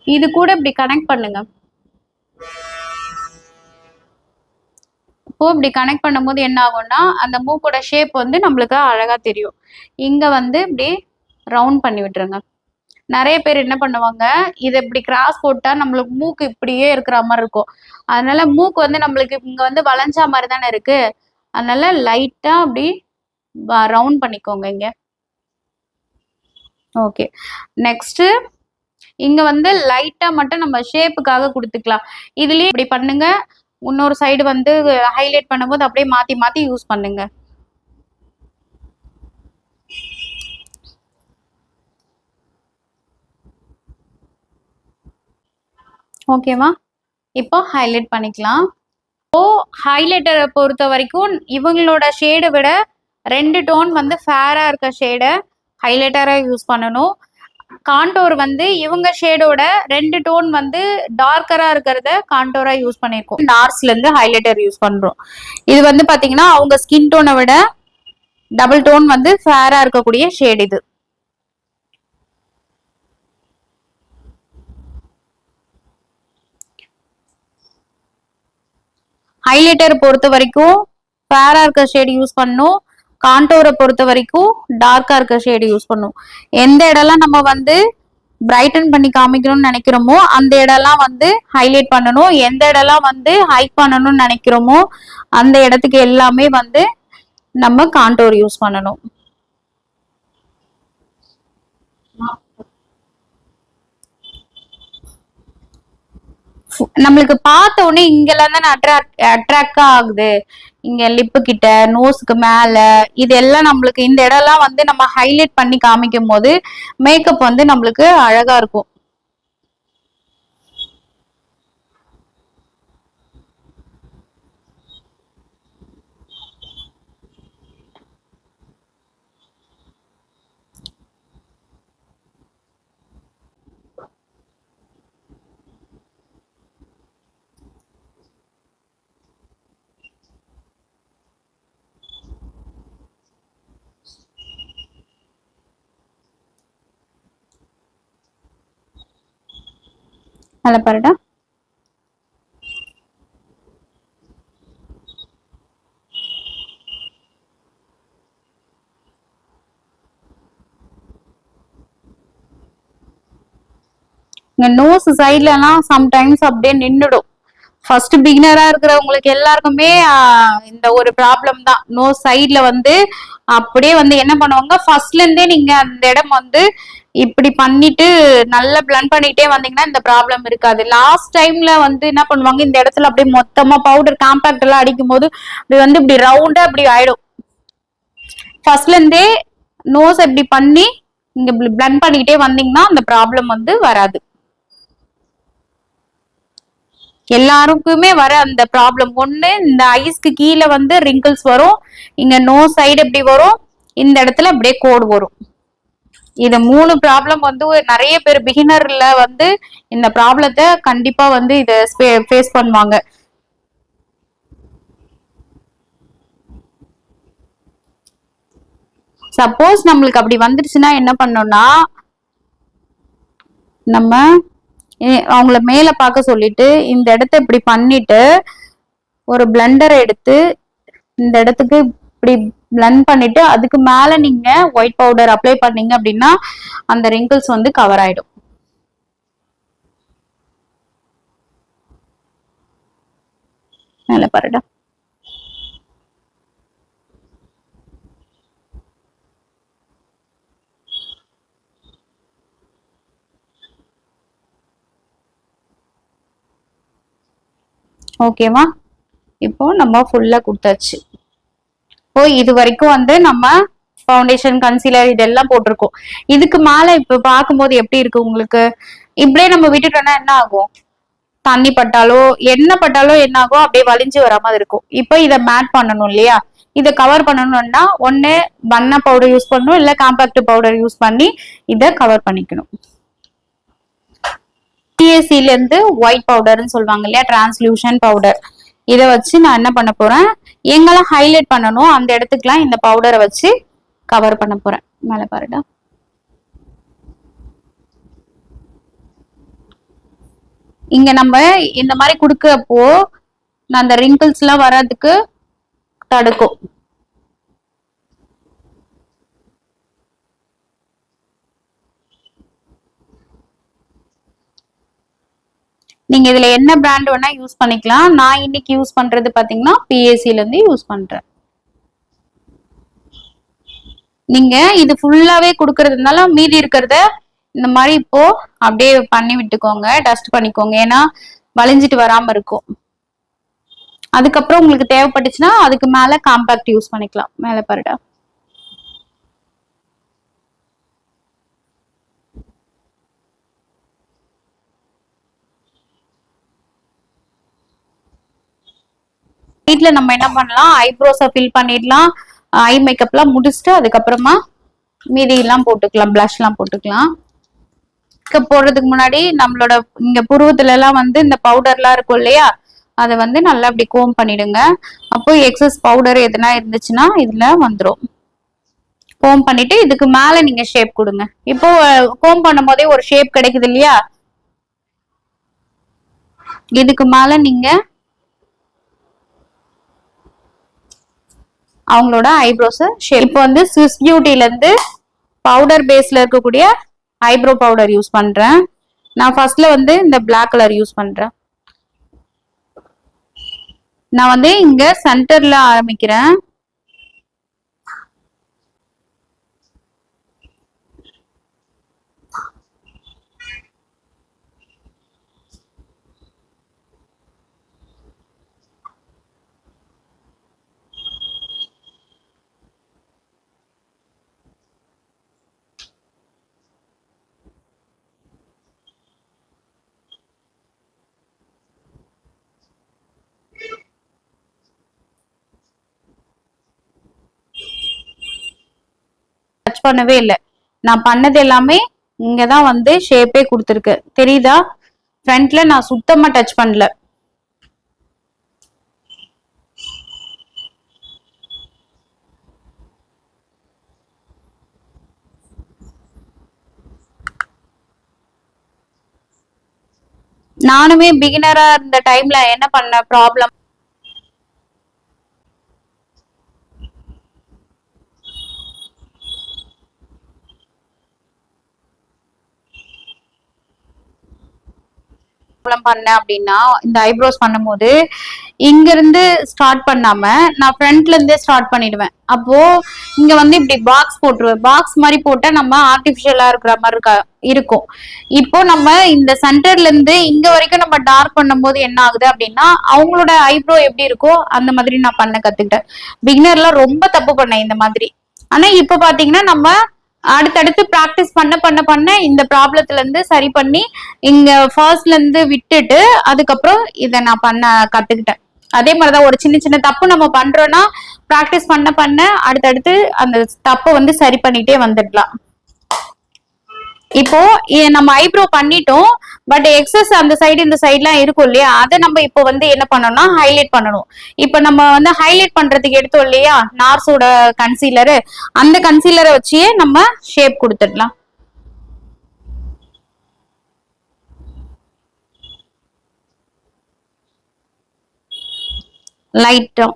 இது கூட இப்படி கனெக்ட் பண்ணுங்க. இப்போ இப்படி கனெக்ட் பண்ணும்போது என்ன ஆகும்னா அந்த மூக்கோட ஷேப் வந்து நம்மளுக்கு அழகா தெரியும். இங்க வந்து இப்படி ரவுண்ட் பண்ணி விட்டுருங்க. நிறைய பேர் என்ன பண்ணுவாங்க, இதை இப்படி கிராஸ் போட்டா நம்மளுக்கு மூக்கு இப்படியே இருக்கிற மாதிரி இருக்கும், அதனால மூக்கு வந்து நம்மளுக்கு இங்க வந்து வளைஞ்சா மாதிரி தானே இருக்கு, அதனால லைட்டா அப்படி ரவுண்ட் பண்ணிக்கோங்க இங்க. ஓகே. நெக்ஸ்ட் இங்க வந்து லைட்டா மட்டும் நம்ம ஷேப்புக்காக கொடுத்துக்கலாம். இதுலயே இப்படி பண்ணுங்க, இன்னொரு சைடு வந்து ஹைலைட் பண்ணும்போது அப்படியே மாத்தி மாத்தி யூஸ் பண்ணுங்க. ஓகேவா? இப்போ ஹைலைட் பண்ணிக்கலாம். இப்போ ஹைலைட்டரை பொறுத்த வரைக்கும் இவங்களோட ஷேடை விட 2 டோன் வந்து ஃபேரா இருக்க ஷேடை ஹைலைட்டரா யூஸ் பண்ணணும். கான்டோர் வந்து இவங்க ஷேடோட 2 டோன் வந்து டார்க்கரா இருக்கிறத கான்டோரா யூஸ் பண்ணிருக்கோம். நார்ஸ்ல இருந்து ஹைலைட்டர் யூஸ் பண்றோம். இது வந்து பாத்தீங்கன்னா அவங்க ஸ்கின் டோனை விட டபுள் டோன் வந்து ஃபேரா இருக்கக்கூடிய ஷேட் இது. ஹைலைட்டர் பொறுத்த வரைக்கும் ஃபேரா இருக்க ஷேட் யூஸ் பண்ணும். கான்டோரை பொறுத்த வரைக்கும் டார்க்கா இருக்க ஷேடு யூஸ் பண்ணும். எந்த இடம்லாம் நம்ம வந்து பிரைட்டன் பண்ணி காமிக்கணும்னு நினைக்கிறோமோ அந்த இடம்லாம் வந்து ஹைலைட் பண்ணணும். எந்த இடம்லாம் வந்து ஹைட் பண்ணணும்னு நினைக்கிறோமோ அந்த இடத்துக்கு எல்லாமே வந்து நம்ம கான்டோர் யூஸ் பண்ணணும். நம்மளுக்கு பார்த்த உடனே இங்கெல்லாம் தானே அட்ராக்டா ஆகுது. இங்க லிப்பு கிட்ட, நோஸ்க்கு மேல, இதெல்லாம் நம்மளுக்கு இந்த இடம்லாம் வந்து நம்ம ஹைலைட் பண்ணி காமிக்கும் போது மேக்கப் வந்து நம்மளுக்கு அழகா இருக்கும். நல்ல பாருடா. இங்க நோஸ் சைட்ல எல்லாம் சம்டைம்ஸ் அப்படியே நின்னுடும். ஃபர்ஸ்ட் பிகினரா இருக்கிறவங்களுக்கு எல்லாருக்குமே இந்த ஒரு ப்ராப்ளம் தான். நோஸ் சைட்ல வந்து அப்படியே வந்து என்ன பண்ணுவாங்க, ஃபர்ஸ்ட்ல இருந்தே நீங்க அந்த இடம் வந்து இப்படி பண்ணிட்டு நல்லா பிளண்ட் பண்ணிட்டே வந்தீங்கன்னா இந்த ப்ராப்ளம் இருக்காது. லாஸ்ட் டைம்ல வந்து என்ன பண்ணுவாங்க, இந்த இடத்துல அப்படியே மொத்தமா பவுடர் காம்பாக்ட் எல்லாம் அடிக்கும் போது இப்படி வந்து இப்படி ரவுண்டா அப்படி ஆயிடும். ஃபர்ஸ்ட்ல இருந்தே நோஸ் இப்படி பண்ணி இங்க பிளண்ட் பண்ணிக்கிட்டே வந்தீங்கன்னா அந்த ப்ராப்ளம் வந்து வராது. எல்லாருக்குமே வர அந்த ப்ராப்ளம் ஒண்ணு, இந்த ஐஸ்க்கு கீழே வந்து ரிங்கிள்ஸ் வரும், இங்க நோஸ் சைடு எப்படி வரும், இந்த இடத்துல அப்படியே கோடு வரும். இது 3 ப்ராப்ளம் வந்து நிறைய பேர் பிகினர்ல வந்து இந்த ப்ராப்ளத்தை கண்டிப்பா வந்து இத ஃபேஸ் பண்ணுவாங்க. சப்போஸ் நம்மளுக்கு அப்படி வந்துருச்சுன்னா என்ன பண்ணோம்னா, நம்ம அவங்கள மேல பார்க்க சொல்லிட்டு இந்த இடத்த இப்படி பண்ணிட்டு ஒரு பிளண்டரை எடுத்து இந்த இடத்துக்கு இப்படி பிளண்ட் பண்ணிட்டு அதுக்கு மேல நீங்க ஒயிட் பவுடர் அப்ளை பண்ணீங்க அப்படின்னா அந்த ரிங்கிள்ஸ் வந்து கவர் ஆயிடும். மேல பாருடா. ஓகேவா? இப்போ நம்ம ஃபுல்லா கொடுத்தாச்சு. இப்போ இது வரைக்கும் வந்து நம்ம ஃபவுண்டேஷன், கன்சீலர் இதெல்லாம் போட்டிருக்கோம். இதுக்கு மேல இப்ப பார்க்கும்போது எப்படி இருக்கு உங்களுக்கு? இப்படியே நம்ம விட்டுட்டோம்னா என்ன ஆகும், தண்ணி பட்டாலோ என்ன பட்டாலோ என்ன ஆகும், அப்படியே வலிஞ்சு வர மாதிரி இருக்கும். இப்போ இதை மேட் பண்ணணும் இல்லையா, இதை கவர் பண்ணணும்னா ஒண்ணு வண்ண பவுடர் யூஸ் பண்ணணும், இல்ல காம்பாக்ட் பவுடர் யூஸ் பண்ணி இதை கவர் பண்ணிக்கணும். பிஎஸ்சில இருந்து ஒயிட் பவுடர்னு சொல்லுவாங்க இல்லையா, டிரான்ஸ்லூஷன் பவுடர், இதை வச்சு நான் என்ன பண்ண போறேன், எங்கெல்லாம் ஹைலைட் பண்ணணும் அந்த இடத்துக்குலாம் இந்த பவுடரை வச்சு கவர் பண்ண போறேன். மேல பாருடா. இங்க நம்ம இந்த மாதிரி குடுக்கப்போ அந்த ரிங்கிள்ஸ் எல்லாம் வர்றதுக்கு தடுக்கும். நீங்க இதுல என்ன பிராண்ட் வேணா யூஸ் பண்ணிக்கலாம். நான் இன்னைக்கு யூஸ் பண்றது பாத்தீங்கன்னா பிஎஸ்சில இருந்து யூஸ் பண்றேன். நீங்க இது ஃபுல்லாவே குடுக்கறதுனால மீதி இருக்கிறத இந்த மாதிரி இப்போ அப்படியே பண்ணி விட்டுக்கோங்க, டஸ்ட் பண்ணிக்கோங்க, ஏன்னா வளைஞ்சிட்டு வராம இருக்கும். அதுக்கப்புறம் உங்களுக்கு தேவைப்பட்டுச்சுன்னா அதுக்கு மேல காம்பாக்ட் யூஸ் பண்ணிக்கலாம். மேல பாருடா. வீட்ல நம்ம என்ன பண்ணலாம், ஐப்ரோஸை ஃபில் பண்ணிடலாம். ஐ மேக்கப்லாம் முடிச்சுட்டு அதுக்கப்புறமா மீதி எல்லாம் போட்டுக்கலாம், பிளஷ்லாம் போட்டுக்கலாம். மேக்கப் போடுறதுக்கு முன்னாடி நம்மளோட இங்க புருவத்துல எல்லாம் வந்து இந்த பவுடர்லாம் இருக்கும் இல்லையா, அதை வந்து நல்லா அப்படி கோம் பண்ணிடுங்க. அப்போ எக்ஸஸ் பவுடர் எதுனா இருந்துச்சுன்னா இதுல வந்துடும். கோம் பண்ணிட்டு இதுக்கு மேல நீங்க ஷேப் கொடுங்க. இப்போ கோம் பண்ணும் போதே ஒரு ஷேப் கிடைக்குது இல்லையா, இதுக்கு மேல நீங்க அவங்களோட ஐப்ரோஸ் ஷேப். இப்போ வந்து ஸ்விஸ் பியூட்டில இருந்து பவுடர் பேஸ்ல இருக்கக்கூடிய ஐப்ரோ பவுடர் யூஸ் பண்றேன். நான் ஃபர்ஸ்ட்ல வந்து இந்த பிளாக் கலர் யூஸ் பண்றேன். நான் வந்து இங்க சென்டர்ல ஆரம்பிக்கிறேன். டச் பண்ணவே இல்லை. நான் பண்ணது எல்லாமே இங்கதான் வந்து ஷேப்பே கொடுத்துருக்கு, தெரியுதா? ஃப்ரண்ட்ல நான் சுத்தமா டச் பண்ணல. நானுமே பிகினரா இருந்த டைம்ல என்ன பண்ண ப்ராப்ளம், பண்ணேன் அப்படின்னா, இந்த ஐப்ரோஸ் பண்ணும்போது இங்க இருந்து ஸ்டார்ட் பண்ணாம நான் ஃப்ரண்ட்ல இருந்தே ஸ்டார்ட் பண்ணிடுவேன். அப்போ இங்க வந்து இப்படி பாக்ஸ் போட்டுருவேன். பாக்ஸ் மாதிரி போட்டா நம்ம ஆர்டிபிஷியலா இருக்கிற மாதிரி இருக்கும். இப்போ நம்ம இந்த சென்டர்ல இருந்து இங்க வரைக்கும் நம்ம டார்க் பண்ணும்போது என்ன ஆகுது அப்படின்னா, அவங்களோட ஐப்ரோ எப்படி இருக்கோ அந்த மாதிரி நான் பண்ண கத்துக்கிட்டேன். பிகினர்ல ரொம்ப தப்பு பண்ணேன் இந்த மாதிரி. ஆனா இப்ப பாத்தீங்கன்னா நம்ம அடுத்தடுத்து பிராக்டிஸ் பண்ண பண்ண பண்ண இந்த ப்ராப்ளத்துல இருந்து சரி பண்ணி இங்க ஃபர்ஸ்ட்ல இருந்து விட்டுட்டு அதுக்கப்புறம் இதை நான் பண்ண கத்துக்கிட்டேன். அதே மாதிரிதான் ஒரு சின்ன சின்ன தப்பு நம்ம பண்றோம்னா பிராக்டிஸ் பண்ண பண்ண அடுத்தடுத்து அந்த தப்பை வந்து சரி பண்ணிட்டே வந்துடலாம். இப்போ நம்ம ஐப்ரோ பண்ணிட்டோம், பட் எக்ஸஸ் அந்த சைடு இந்த சைட்லாம் இருக்கும் இல்லையா, அதை நம்ம இப்போ வந்து என்ன பண்ணணும்னா ஹைலைட் பண்ணணும். இப்போ நம்ம வந்து ஹைலைட் பண்றதுக்கு எடுத்தோம் இல்லையா நார்ஸோட கன்சீலரு, அந்த கன்சீலரை வச்சே நம்ம ஷேப் கொடுத்துடலாம். லைட்டா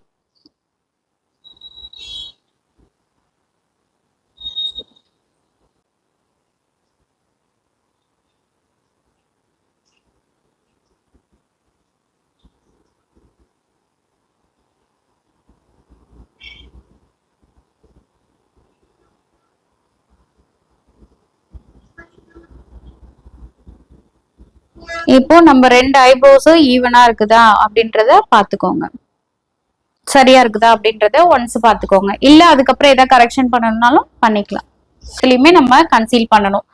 இப்போ நம்ம ரெண்டு ஐப்ரோஸும் ஈவனா இருக்குதா அப்படின்றத பாத்துக்கோங்க, சரியா இருக்குதா அப்படின்றத ஒன்ஸ் பாத்துக்கோங்க. இல்ல அதுக்கப்புறம் ஏதாவது கரெக்ஷன் பண்ணணும்னாலும் பண்ணிக்கலாம். இதுலயுமே நம்ம கன்சீல் பண்ணணும்.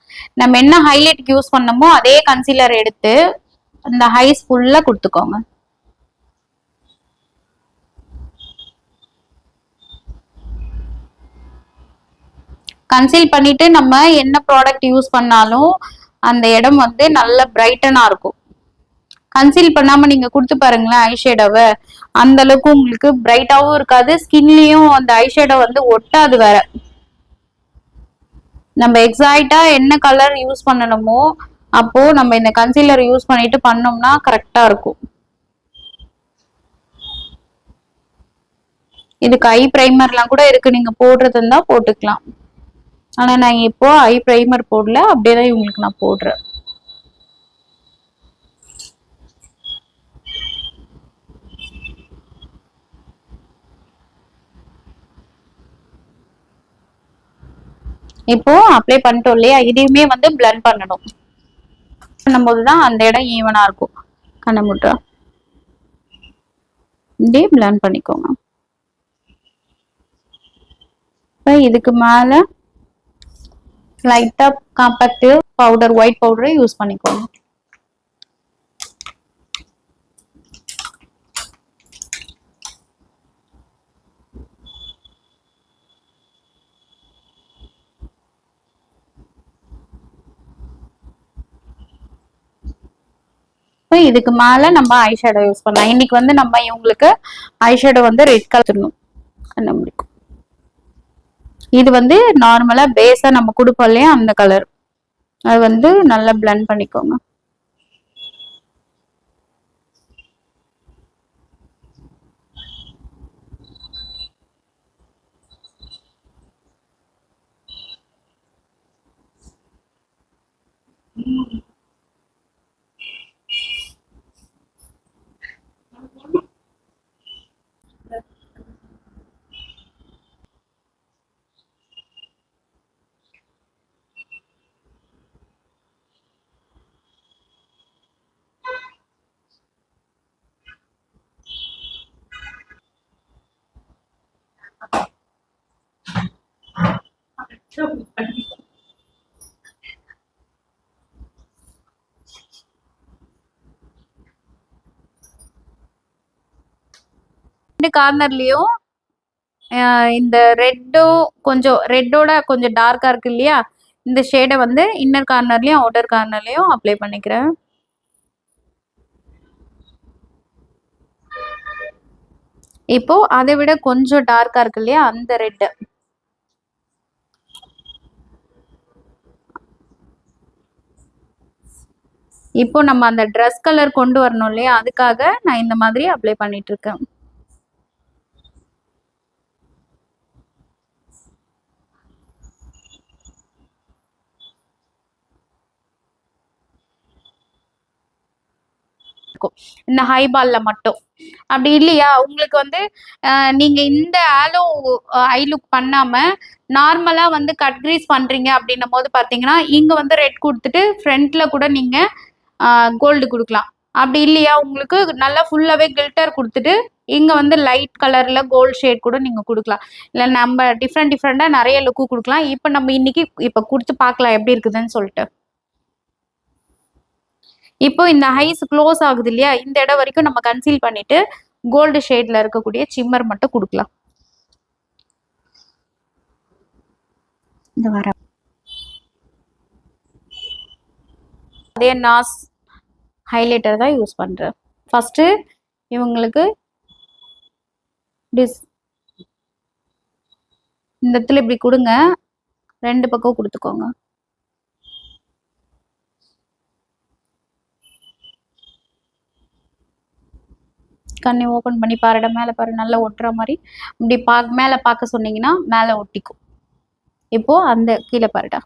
நம்ம என்ன ஹைலைட் யூஸ் பண்ணமோ அதே கன்சீலர் எடுத்து அந்த ஹைஸ் ஃபுல்லா கொடுத்துக்கோங்க. கன்சீல் பண்ணிட்டு நம்ம என்ன ப்ராடக்ட் யூஸ் பண்ணாலும் அந்த இடம் வந்து நல்ல பிரைட்டனா இருக்கும். கன்சீல் பண்ணாம நீங்க கொடுத்து பாருங்களேன் ஐஷேடோவை, அந்த அளவுக்கு உங்களுக்கு பிரைட்டாவும் இருக்காது, ஸ்கின்லயும் அந்த ஐஷேடோ வந்து ஒட்டாது. வேற நம்ம எக்ஸாக்டா என்ன கலர் யூஸ் பண்ணணுமோ அப்போ நம்ம இந்த கன்சீலர் யூஸ் பண்ணிட்டு பண்ணோம்னா கரெக்டா இருக்கும். இதுக்கு ஐ பிரைமர்லாம் கூட இருக்கு, நீங்க போடுறது இருந்தா போட்டுக்கலாம். ஆனா நான் இப்போ ஐ பிரைமர் போடல, அப்படியேதான் இவங்களுக்கு நான் போடுறேன். இப்போ அப்ளை பண்ணிட்டோம் இல்லையா, இதையுமே வந்து பிளண்ட் பண்ணணும். பண்ணும்போதுதான் அந்த இடம் ஈவனா இருக்கும். கண்ண முட்டா இப்படி பிளண்ட் பண்ணிக்கோங்க. இதுக்கு மேல லைட்டா காம்பேக்ட் பவுடர், ஒயிட் பவுடரை யூஸ் பண்ணிக்கோங்க. இதுக்கு மேல நம்ம ஐ ஷேடோ யூஸ் பண்ணலாம். இன்னைக்கு வந்து நம்ம இவங்களுக்கு ஐ ஷேடோ வந்து ரெட் கலர் கண்ண முடிக்கும். இது வந்து நார்மலா பேஸா நம்ம கொடுப்போம் இல்லையா அந்த கலர், அது வந்து நல்லா பிளெண்ட் பண்ணிக்கோங்க. ரெண்டு கார்னர்லயும் இந்த ரெட்டும் கொஞ்சம் ரெட்டோட கொஞ்சம் டார்க்கா இருக்கு இல்லையா, இந்த ஷேடை வந்து இன்னர் கார்னர்லயும் அவுட்டர் கார்னர்லயும் அப்ளை பண்ணிக்கிறேன். இப்போ அதை விட கொஞ்சம் டார்க்கா இருக்கு இல்லையா அந்த ரெட், இப்போ நம்ம அந்த ட்ரெஸ் கலர் கொண்டு வரணும் இல்லையா, அதுக்காக நான் இந்த மாதிரி அப்ளை பண்ணிட்டு இருக்கேன். இந்த ஹை பால்ல மட்டும். அப்படி இல்லையா உங்களுக்கு வந்து நீங்க இந்த ஆலோ ஐ லுக் பண்ணாம நார்மலா வந்து கட் கிரீஸ் பண்றீங்க அப்படின்னும் போது பாத்தீங்கன்னா இங்க வந்து ரெட் கொடுத்துட்டு ஃப்ரண்ட்ல கூட நீங்க கோல்டு கொடுக்கலாம். அப்படி இல்லையா உங்களுக்கு நல்லா ஃபுல்லாவே கில்டர் கொடுத்துட்டு இங்க வந்து லைட் கலர்ல கோல்ட் ஷேட் கூட நீங்க கொடுக்கலாம். இல்ல நம்ம டிஃப்ரெண்டா நிறைய லுக்கு கொடுக்கலாம். இப்ப நம்ம இன்னைக்கு இப்ப கொடுத்து பார்க்கலாம் எப்படி இருக்குதுன்னு சொல்லிட்டு. இப்போ இந்த ஐஸ் க்ளோஸ் ஆகுது இல்லையா, இந்த இடம் வரைக்கும் நம்ம கன்சீல் பண்ணிட்டு கோல்டு ஷேட்ல இருக்கக்கூடிய சிம்மர் மட்டும் கொடுக்கலாம். இந்த வர அதே நாஸ் ஹைலைட்டர் தான் யூஸ் பண்றேன். ஃபர்ஸ்ட் இவங்களுக்கு இந்த இடத்துல இப்படி கொடுங்க, ரெண்டு பக்கம் கொடுத்துக்கோங்க. கண்ணை ஓப்பன் பண்ணி பாருடா, மேலே பாரு, நல்லா ஒட்டுற மாதிரி இப்படி மேலே பார்க்க சொன்னீங்கன்னா மேலே ஒட்டிக்கும். இப்போ அந்த கீழே பாருடா,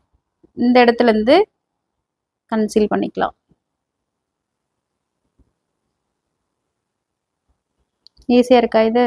இந்த இடத்துல இருந்து கன்சீல் பண்ணிக்கலாம். ஈஸியா இருக்கா இது?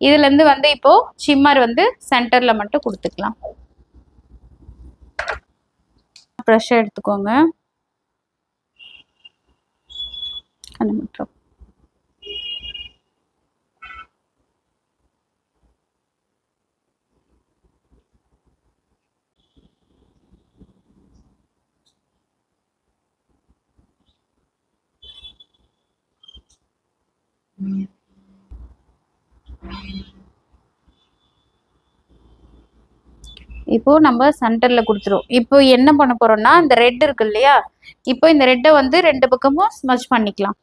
இதுல இருந்து வந்து இப்போ சிம்மர் வந்து சென்டர்ல மட்டும் கொடுத்துக்கலாம். ப்ரஷ் எடுத்துக்கோங்க. இப்போ நம்ம சென்டர்ல கொடுத்துரும். இப்போ என்ன பண்ண போறோம்னா இந்த ரெட் இருக்கு இல்லையா, இப்போ இந்த ரெட்டை வந்து ரெண்டு பக்கமும் ஸ்மஜ் பண்ணிக்கலாம்.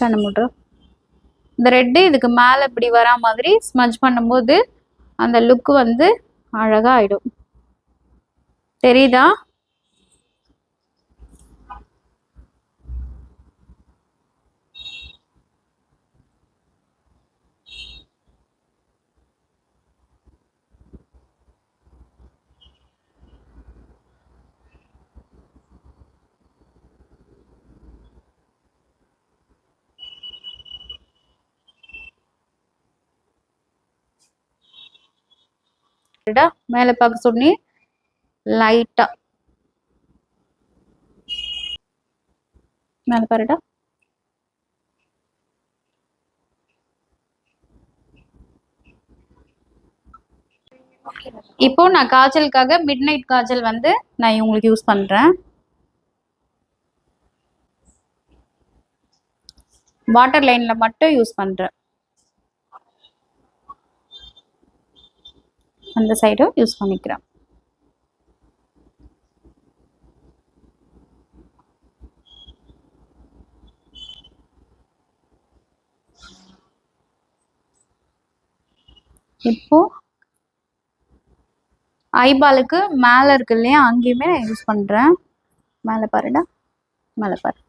கண்ண மூடுறோம். இந்த ரெட்டு இதுக்கு மேல இப்படி வரா மாதிரி ஸ்மஜ் பண்ணும்போது அந்த லுக் வந்து அழகா ஆயிடும். தெரியுதா? மேலே பார்க்க சொன்னி லைட்டா மேலே பாருடா. இப்போ நான் காய்ச்சலுக்காக மிட் நைட் காய்ச்சல் வந்து நான் இவங்களுக்கு யூஸ் பண்றேன். வாட்டர் லைன்ல மட்டும் யூஸ் பண்றேன். அந்த சைடும் யூஸ் பண்ணிக்கிறேன். இப்போ ஐபாலுக்கு மேலே இருக்கு இல்லையா, அங்கேயுமே நான் யூஸ் பண்ணுறேன். மேலே பாருடா, மேலே பாரு.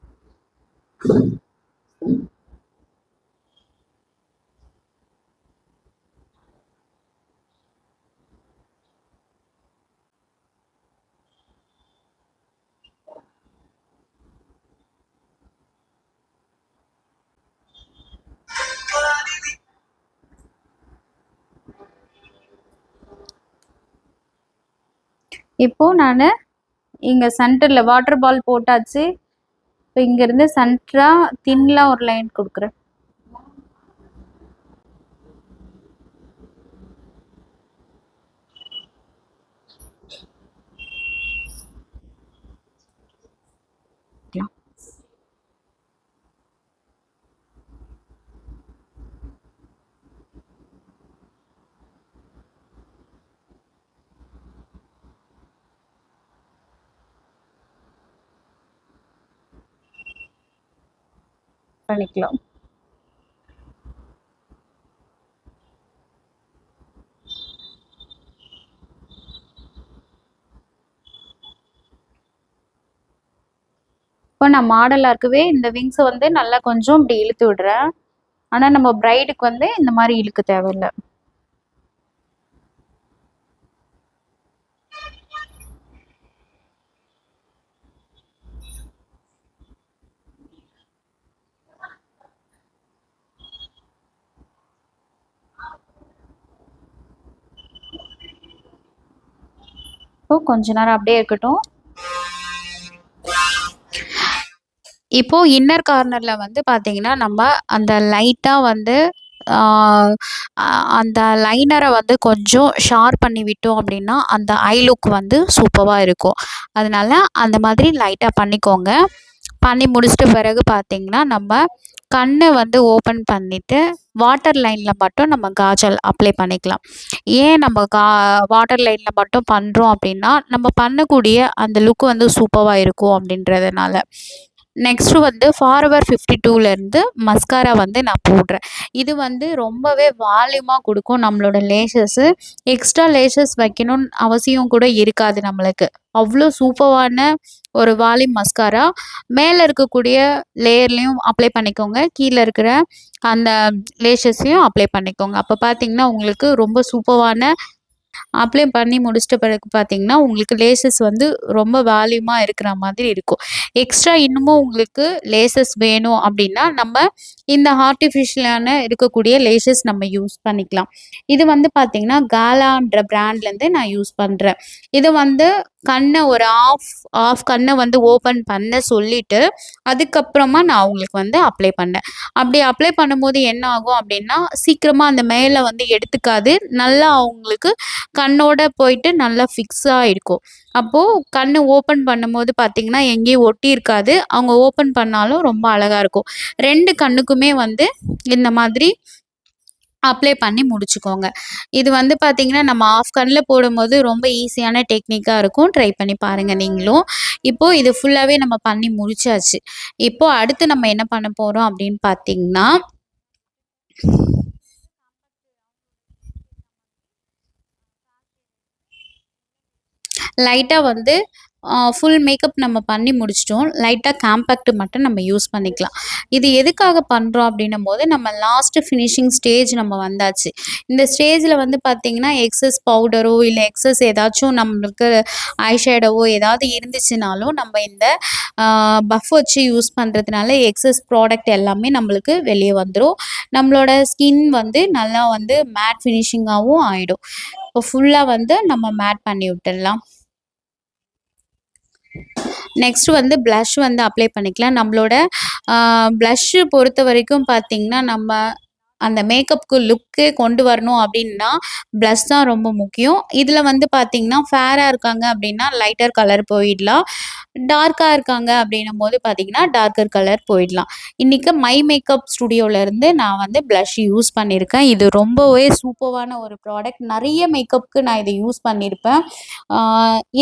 இப்போ நான் இங்கே சென்டரில் வாட்டர் பால் போட்டாச்சு. இப்போ இங்கேருந்து சென்டராக தின்லாம் ஒரு லைன் கொடுக்குறேன். பண்ணிக்கலாம். இப்போ நான் மாடலாக இருக்கவே இந்த விங்ஸை வந்து நல்லா கொஞ்சம் இப்படி இழுத்து விடுறேன். ஆனால் நம்ம பிரைடுக்கு வந்து இந்த மாதிரி இழுக்க தேவையில்லை. இப்போ கொஞ்ச நேரம் அப்படியே இருக்கட்டும். இப்போ இன்னர் கார்னர்ல வந்து பாத்தீங்கன்னா நம்ம அந்த லைட்டா வந்து அந்த லைனரை வந்து கொஞ்சம் ஷார்ப் பண்ணி விட்டோம் அப்படின்னா அந்த ஐ லுக் வந்து சூப்பராக இருக்கும். அதனால அந்த மாதிரி லைட்டாக பண்ணிக்கோங்க. பண்ணி முடிச்சிட்ட பிறகு பார்த்தீங்கன்னா நம்ம கண்ணை வந்து ஓப்பன் பண்ணிவிட்டு வாட்டர் லைனில் மட்டும் நம்ம காஜல் அப்ளை பண்ணிக்கலாம். ஏன் நம்ம வாட்டர் லைனில் மட்டும் பண்ணுறோம் அப்படின்னா நம்ம பண்ணக்கூடிய அந்த லுக் வந்து சூப்பராக இருக்கும் அப்படின்றதுனால. நெக்ஸ்ட்டு வந்து ஃபார்எவர் 52லேருந்து மஸ்காரா வந்து நான் போடுறேன். இது வந்து ரொம்பவே வால்யூமாக கொடுக்கும் நம்மளோட லேஷஸ்ஸு. எக்ஸ்ட்ரா லேஷஸ் வைக்கணும்னு அவசியம் கூட இருக்காது நம்மளுக்கு. அவ்வளோ சூப்பரான ஒரு வால்யூம் மஸ்காரா. மேலே இருக்கக்கூடிய லேயர்லேயும் அப்ளை பண்ணிக்கோங்க, கீழே இருக்கிற அந்த லேஷஸையும் அப்ளை பண்ணிக்கோங்க. அப்போ பார்த்தீங்கன்னா உங்களுக்கு ரொம்ப சூப்பரான அப்ளை பண்ணி முடிச்சிட்ட பிறகு பார்த்தீங்கன்னா உங்களுக்கு லேசஸ் வந்து ரொம்ப வால்யூமாக இருக்கிற மாதிரி இருக்கும். எக்ஸ்ட்ரா இன்னமும் உங்களுக்கு லேசஸ் வேணும் அப்படின்னா நம்ம இந்த ஆர்டிஃபிஷியலான இருக்கக்கூடிய லேசஸ் நம்ம யூஸ் பண்ணிக்கலாம். இது வந்து பார்த்தீங்கன்னா காலான்ற பிராண்ட்லேருந்து நான் யூஸ் பண்ணுறேன். இது வந்து கண்ணை ஒரு ஆஃப் கண்ணை வந்து ஓப்பன் பண்ண சொல்லிவிட்டு அதுக்கப்புறமா நான் அவங்களுக்கு வந்து அப்ளை பண்ணேன். அப்படி அப்ளை பண்ணும்போது என்ன ஆகும் அப்படின்னா சீக்கிரமாக அந்த மேலே வந்து எடுத்துக்காது. நல்லா அவங்களுக்கு கண்ணோட போயிட்டு நல்லா ஃபிக்ஸாக இருக்கும். அப்போது கண் ஓப்பன் பண்ணும்போது பார்த்திங்கன்னா எங்கேயும் ஒட்டி இருக்காது. அவங்க ஓப்பன் பண்ணாலும் ரொம்ப அழகாக இருக்கும். 2 கண்ணுக்குமே வந்து இந்த மாதிரி அப்ளை பண்ணி முடிச்சுக்கோங்க. இது வந்து பார்த்திங்கன்னா நம்ம ஆஃப் கண்ணில் போடும்போது ரொம்ப ஈஸியான டெக்னிக்காக இருக்கும். ட்ரை பண்ணி பாருங்கள் நீங்களும். இப்போது இது ஃபுல்லாகவே நம்ம பண்ணி முடிச்சாச்சு. இப்போது அடுத்து நம்ம என்ன பண்ண போகிறோம் அப்படின்னு பார்த்திங்கன்னா லைட்டாக வந்து ஃபுல் மேக்கப் நம்ம பண்ணி முடிச்சிட்டோம். லைட்டாக காம்பேக்ட் மட்டும் நம்ம யூஸ் பண்ணிக்கலாம். இது எதுக்காக பண்ணுறோம் அப்படின்னும் போது நம்ம லாஸ்ட்டு ஃபினிஷிங் ஸ்டேஜ் நம்ம வந்தாச்சு. இந்த ஸ்டேஜில் வந்து பார்த்திங்கன்னா எக்ஸஸ் பவுடரோ இல்லை எக்ஸஸ் ஏதாச்சும் நம்மளுக்கு ஐஷேடோவோ ஏதாவது இருந்துச்சுனாலும் நம்ம இந்த பஃப் வச்சு யூஸ் பண்ணுறதுனால எக்ஸஸ் ப்ராடக்ட் எல்லாமே நம்மளுக்கு வெளியே வந்துடும். நம்மளோட ஸ்கின் வந்து நல்லா வந்து மேட் ஃபினிஷிங்காகவும் ஆகிடும். இப்போ ஃபுல்லாக வந்து நம்ம மேட் பண்ணி விட்டுடலாம். நெக்ஸ்ட் வந்து ப்ளஷ் வந்து அப்ளை பண்ணிக்கலாம். நம்மளோட ப்ளஷ்ஷு பொறுத்த வரைக்கும் பார்த்தீங்கன்னா, நம்ம அந்த மேக்கப்புக்கு லுக்கே கொண்டு வரணும் அப்படின்னா, ப்ளஷ் தான் ரொம்ப முக்கியம். இதில் வந்து பார்த்தீங்கன்னா, ஃபேராக இருக்காங்க அப்படின்னா, லைட்டர் கலர் போயிடலாம். டார்க்கா இருக்காங்க அப்படின்னும்போது பார்த்தீங்கன்னா, டார்க்கர் கலர் போயிடலாம். இன்னைக்கு மை மேக்கப் ஸ்டுடியோலேருந்து நான் வந்து ப்ளஷ் யூஸ் பண்ணியிருக்கேன். இது ரொம்பவே சூப்பரான ஒரு ப்ராடக்ட். நிறைய மேக்கப்புக்கு நான் இதை யூஸ் பண்ணியிருப்பேன்.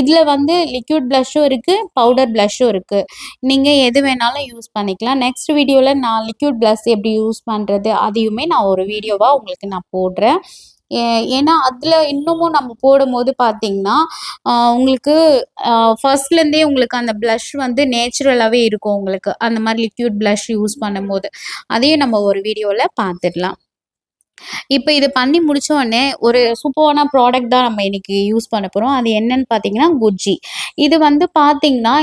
இதில் வந்து லிக்விட் ப்ளஷ்ஷும் இருக்குது, பவுடர் ப்ளஷ்ஷும் இருக்குது. நீங்கள் எது வேணாலும் யூஸ் பண்ணிக்கலாம். நெக்ஸ்ட் வீடியோவில் நான் லிக்விட் ப்ளஷ் எப்படி யூஸ் பண்ணுறது அதையுமே நான் ஒரு வீடியோவாக உங்களுக்கு நான் போடுறேன். ஏன்னா அதில் இன்னமும் நம்ம போடும்போது பார்த்தீங்கன்னா, உங்களுக்கு ஃபர்ஸ்ட்லேருந்தே உங்களுக்கு அந்த ப்ளஷ் வந்து நேச்சுரலாகவே இருக்கும் உங்களுக்கு. அந்த மாதிரி லிக்விட் ப்ளஷ் யூஸ் பண்ணும்போது. அதையும் நம்ம ஒரு வீடியோவில் பார்த்துடலாம். இப்போ இது பண்ணி முடிச்ச உடனே ஒரு சூப்பரான ப்ராடக்ட் தான் நம்ம இன்னைக்கு யூஸ் பண்ண போகிறோம். அது என்னன்னு பார்த்தீங்கன்னா, குட்ஜி. இது வந்து பார்த்தீங்கன்னா,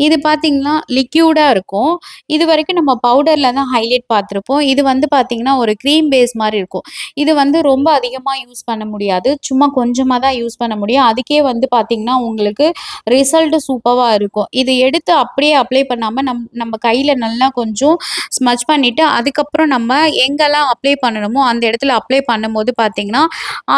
இது பார்த்தீங்கன்னா, லிக்யூடா இருக்கும். இதுவரைக்கும் நம்ம பவுடர்ல தான் ஹைலைட் பார்த்துருப்போம். இது வந்து பார்த்தீங்கன்னா, ஒரு க்ரீம் பேஸ் மாரி இருக்கும். இது வந்து ரொம்ப அதிகமா யூஸ் பண்ண முடியாது. சும்மா கொஞ்சமா தான் யூஸ் பண்ண முடியும். அதுக்கே வந்து பார்த்தீங்கன்னா, உங்களுக்கு ரிசல்ட் சூப்பரா இருக்கும். இது எடுத்து அப்படியே அப்ளை பண்ணாம, நம்ம கையில நல்லா கொஞ்சம் ஸ்மட்ச் பண்ணிட்டு, அதுக்கப்புறம் நம்ம எங்கெல்லாம் அப்ளை பண்ணணுமோ, அந்த இடத்துல அப்ளை பண்ணும்போது பார்த்தீங்கன்னா,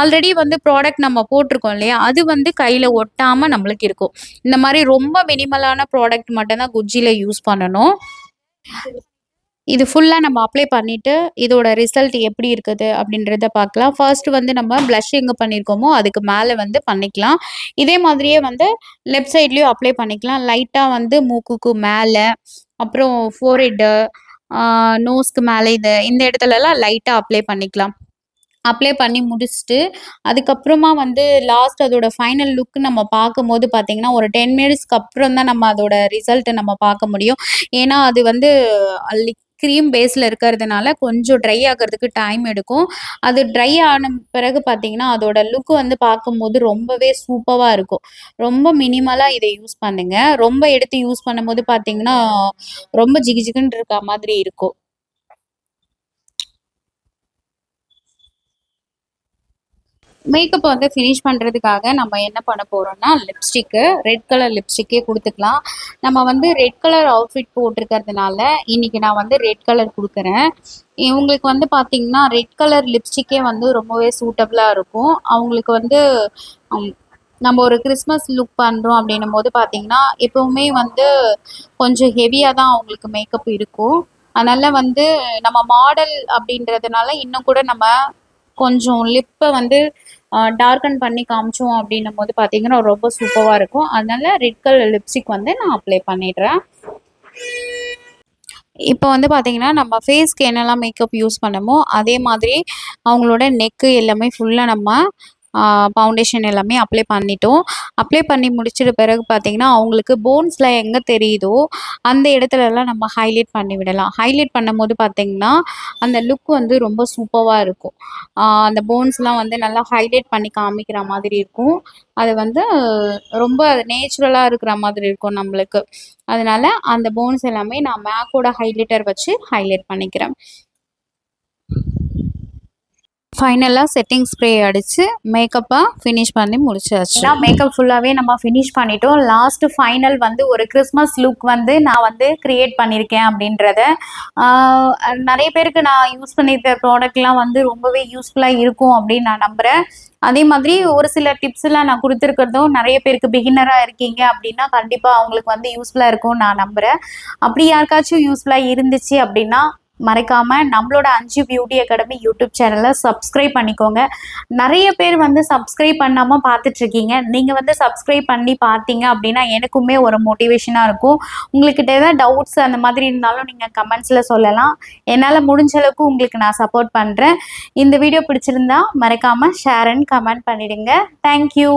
ஆல்ரெடி வந்து ப்ராடக்ட் நம்ம போட்டிருக்கோம் இல்லையா? அது வந்து கையில ஒட்டாம நம்மளுக்கு இருக்கும். இந்த மாரி ரொம்ப மினிமலான ப்ராடக்ட் மட்டும் தான் குட்ஜில யூஸ் பண்ணணும். இது ஃபுல்லா நம்ம அப்ளை பண்ணிட்டு, இதோட ரிசல்ட் எப்படி இருக்குது அப்படின்றத பார்க்கலாம். ஃபர்ஸ்ட் வந்து நம்ம ப்ளஷ் எங்க பண்ணியிருக்கோமோ, அதுக்கு மேல வந்து பண்ணிக்கலாம். இதே மாதிரியே வந்து லெஃப்ட் சைட்லயும் அப்ளை பண்ணிக்கலாம். லைட்டா வந்து மூக்குக்கு மேல, அப்புறம் ஃபோர்ஹெட்டு, நோஸ்க்கு மேல இந்த இடத்துலலாம் லைட்டா அப்ளை பண்ணிக்கலாம். அப்ளை பண்ணி முடிச்சுட்டு, அதுக்கப்புறமா வந்து லாஸ்ட் அதோட ஃபைனல் லுக் நம்ம பார்க்கும்போது பார்த்தீங்கன்னா, ஒரு 10 மினிட்ஸ்க்கு அப்புறம் தான் நம்ம அதோட ரிசல்ட்ட நம்ம பார்க்க முடியும். ஏன்னா, அது வந்து க்ரீம் பேஸ்ல இருக்கிறதுனால கொஞ்சம் ட்ரை ஆகுறதுக்கு டைம் எடுக்கும். அது ட்ரை ஆன பிறகு பார்த்தீங்கன்னா, அதோட லுக் வந்து பார்க்கும்போது ரொம்பவே சூப்பரா இருக்கும். ரொம்ப மினிமலா இத யூஸ் பண்ணுங்க. ரொம்ப எடுத்து யூஸ் பண்ணும்போது பார்த்தீங்கன்னா, ரொம்ப ஜிகு ஜிகுன்னு இருக்க மாதிரி இருக்கும். மேக்கப் வந்து ஃபினிஷ் பண்ணுறதுக்காக நம்ம என்ன பண்ண போகிறோம்னா, ரெட் கலர் லிப்ஸ்டிக்கே குடுத்துக்கலாம். நம்ம வந்து ரெட் கலர் அவுட்ஃபிட் போட்டிருக்கிறதுனால, இன்னைக்கு நான் வந்து ரெட் கலர் குடுக்குறேன். இவங்களுக்கு வந்து பார்த்தீங்கன்னா, ரெட் கலர் லிப்ஸ்டிக்கே வந்து ரொம்பவே சூட்டபிளா இருக்கும். அவங்களுக்கு வந்து ம் நம்ம ஒரு கிறிஸ்மஸ் லுக் பண்ணுறோம் அப்படின்னும்போது பார்த்தீங்கன்னா, எப்பவுமே வந்து கொஞ்சம் ஹெவியா தான் அவங்களுக்கு மேக்கப் இருக்கும். அதனால வந்து நம்ம மாடல் அப்படின்றதுனால, இன்னும் கூட நம்ம கொஞ்சம் லிப்ப வந்து டார்க்கன் பண்ணி காமிச்சோம் அப்படின்னும்போது பார்த்தீங்கன்னா, ரொம்ப சூப்பரா இருக்கும். அதனால ரெட் கலர் லிப்ஸ்டிக் வந்து நான் அப்ளை பண்ணிடுறேன். இப்போ வந்து பார்த்தீங்கன்னா, நம்ம ஃபேஸ்க்கு என்னெல்லாம் மேக்கப் யூஸ் பண்ணமோ, அதே மாதிரி அவங்களோட நெக்கு எல்லாமே ஃபுல்லா நம்ம ஃபவுண்டேஷன் எல்லாமே அப்ளை பண்ணிட்டோம். அப்ளை பண்ணி முடிச்சிட்ட பிறகு பார்த்தீங்கன்னா, அவங்களுக்கு போன்ஸ்லாம் எங்கே தெரியுதோ, அந்த இடத்துலலாம் நம்ம ஹைலைட் பண்ணி விடலாம். ஹைலைட் பண்ணும்போது பார்த்தீங்கன்னா, அந்த லுக் வந்து ரொம்ப சூப்பரா இருக்கும். அந்த போன்ஸ்லாம் வந்து நல்லா ஹைலைட் பண்ணி காமிக்கிற மாதிரி இருக்கும். அது வந்து ரொம்ப நேச்சுரலா இருக்கிற மாதிரி இருக்கும் நம்மளுக்கு. அதனால அந்த போன்ஸ் எல்லாமே நான் மேக்கோட ஹைலைட்டர் வச்சு ஹைலைட் பண்ணிக்கிறேன். ஃபைனலா செட்டிங் ஸ்ப்ரே அடிச்சு மேக்கப்பா ஃபினிஷ் பண்ணி முடிச்சாச்சு. மேக்கப் ஃபுல்லாவே நம்ம ஃபினிஷ் பண்ணிட்டோம். லாஸ்ட் ஃபைனல் வந்து ஒரு கிறிஸ்மஸ் லுக் வந்து நான் வந்து கிரியேட் பண்ணியிருக்கேன் அப்படின்றத நிறைய பேருக்கு நான் யூஸ் பண்ணியிருக்க ப்ராடக்ட்லாம் வந்து ரொம்பவே யூஸ்ஃபுல்லாக இருக்கும் அப்படின்னு நான் நம்புகிறேன். அதே மாதிரி ஒரு சில டிப்ஸ்லாம் நான் கொடுத்துருக்கிறதும் நிறைய பேருக்கு பிகினராக இருக்கீங்க அப்படின்னா கண்டிப்பாக அவங்களுக்கு வந்து யூஸ்ஃபுல்லாக இருக்கும்னு நான் நம்புகிறேன். அப்படி யாருக்காச்சும் யூஸ்ஃபுல்லாக இருந்துச்சு அப்படின்னா மறக்காம நம்மளோட அஞ்சு பியூட்டி அகாடமி யூடியூப் சேனலை சப்ஸ்கிரைப் பண்ணிக்கோங்க. நிறைய பேர் வந்து சப்ஸ்கிரைப் பண்ணாம பார்த்துட்டு இருக்கீங்க. நீங்க வந்து சப்ஸ்கிரைப் பண்ணி பார்த்தீங்க அப்படின்னா எனக்குமே ஒரு மோட்டிவேஷனா இருக்கும். உங்ககிட்ட ஏதாவது டவுட்ஸ் அந்த மாதிரி இருந்தாலும் நீங்க கமெண்ட்ஸ்ல சொல்லலாம். என்னால முடிஞ்ச அளவுக்கு உங்களுக்கு நான் சப்போர்ட் பண்றேன். இந்த வீடியோ பிடிச்சிருந்தா மறக்காம ஷேர் அண்ட் கமெண்ட் பண்ணிடுங்க. தேங்க்யூ.